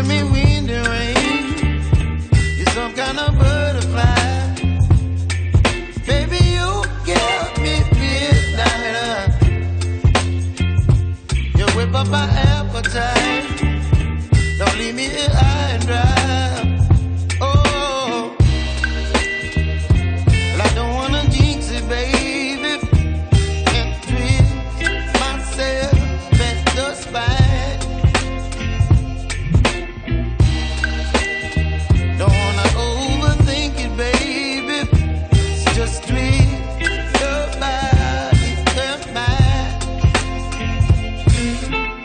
giving me wind and rain. You're some kind of butterfly. Baby, you give me midnight. You whip up my appetite. Don't leave me here high and dry. Oh, well, I don't wanna jinx it, baby. Can't twist myself at the spine. Don't wanna overthink it, baby. It's just twist your body and mine.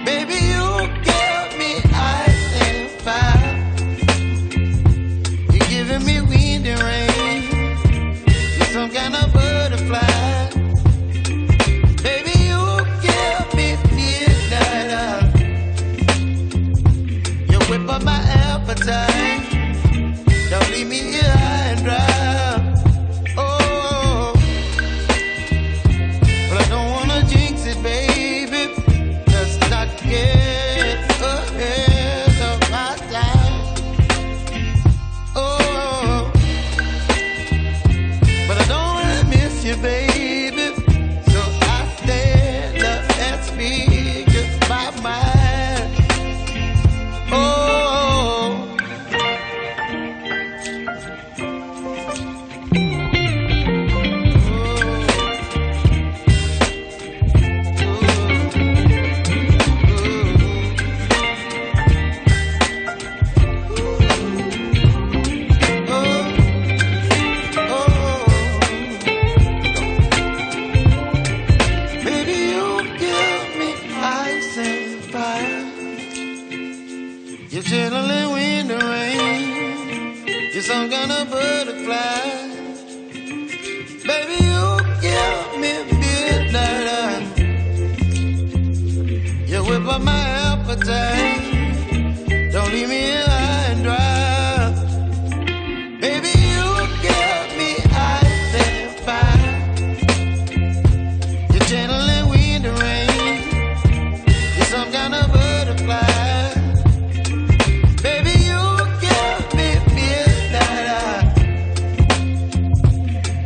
Baby, you give me ice and fire. You're giving me wind and rain. You're some kind of butterfly. Baby, you give me midnight. You whip up my appetite. Don't leave me here high and dry. Oh, but I don't wanna jinx it, baby. Let's not get ahead of my time. Oh, but I don't wanna miss you, baby. So I stand up and speak just my mind. Oh. Baby, you give me ice and fire. You're chilling wind and rain. You're some kind of butterfly. Baby, you give me midnight. You whip up my appetite. Don't leave me here high and dry. Baby, you give me ice and fire. You're channeling wind and rain. You're some kind of butterfly. Baby, you give me midnight.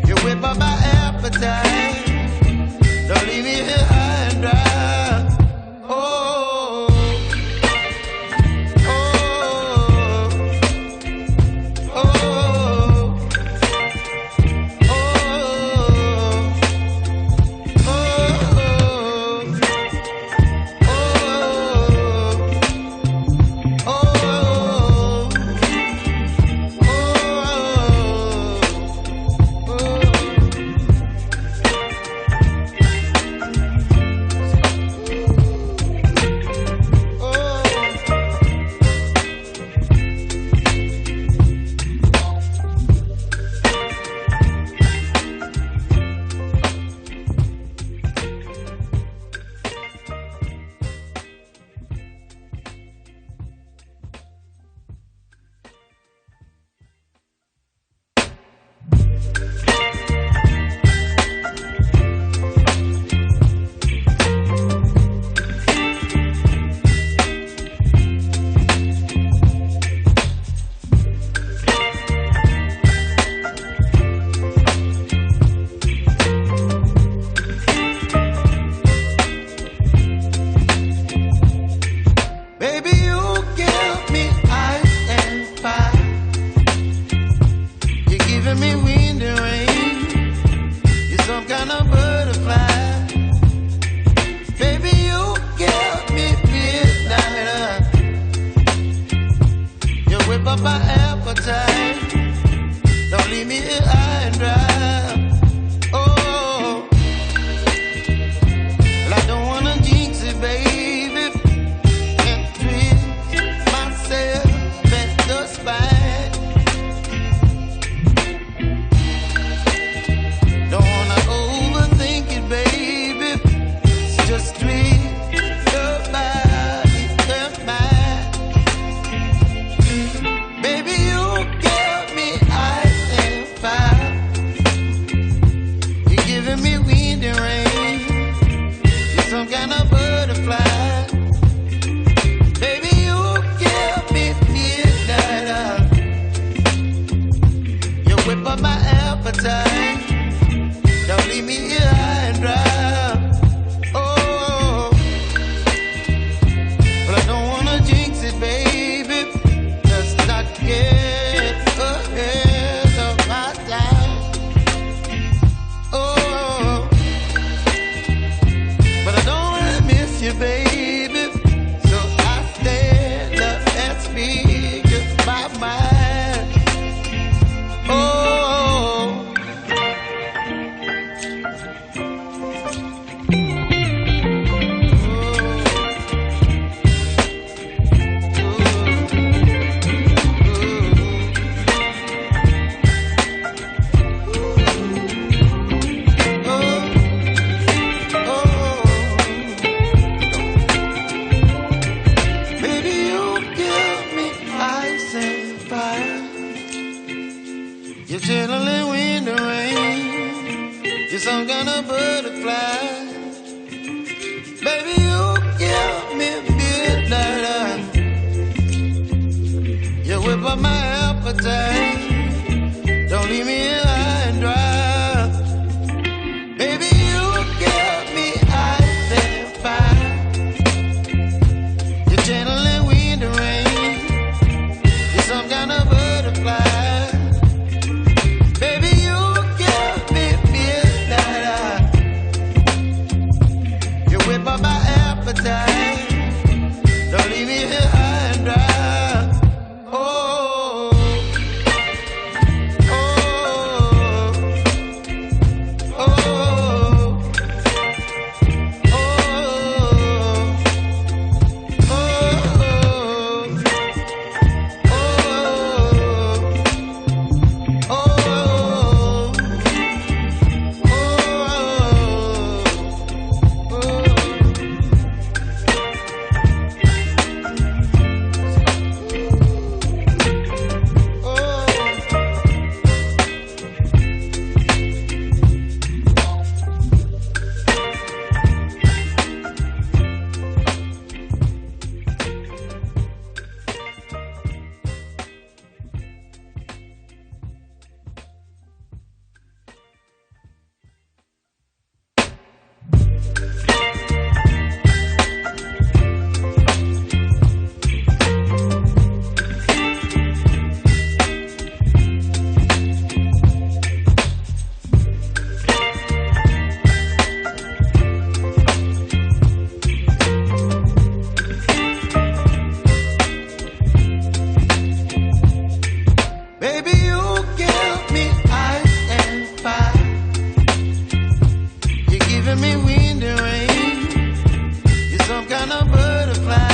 You whip up my appetite. Don't leave me here high and dry. Oh, oh, oh, oh, baby, you give me ice and fire. You're giving me wind and rain. You're some kind of butterfly. Baby, you give me midnight. You whip up my appetite. Don't leave me here high and dry. Oh, well, I don't wanna jinx it, baby. Can't twist myself at the spine. Don't wanna overthink it, baby. It's just twist your body and mine. Baby, you give me ice and fire. some kind of butterfly. Baby, you give me midnight. You whip up my appetite. Don't leave me here high and dry. Baby, you give me ice and fire. You're channeling wind and rain. You're some kind of butterfly. Baby, you give me midnight. You whip up my appetite. Don't leave me here high and dry. Giving me wind and rain. You're some kind of butterfly.